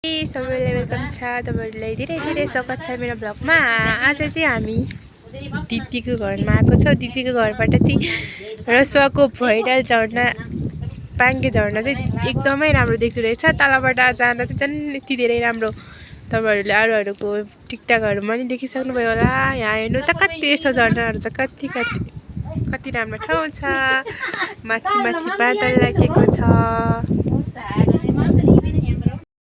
सबैलाई वेलकम छ तपाईहरुलाई धेरै धेरै स्वागत छ मेरो ब्लगमा। आज चाहिँ हामी दिदीको घरमा आएको छौं। दिदीको घरबाट चाहिँ रसुवाको भैरल झरना पाङ्गे झरना चाहिँ एकदमै राम्रो देख्दो रहेछ। तलबाट जाँदा चाहिँ झन् यति धेरै राम्रो। तपाईहरुले अरूहरुको टिकटकहरुमा पनि देखिसक्नुभयो होला। यहाँ हेर्नु त कति यस्तो झरनाहरु त कति राम्रो ठाउँ छ। माथि माथि बादल लागेको छ।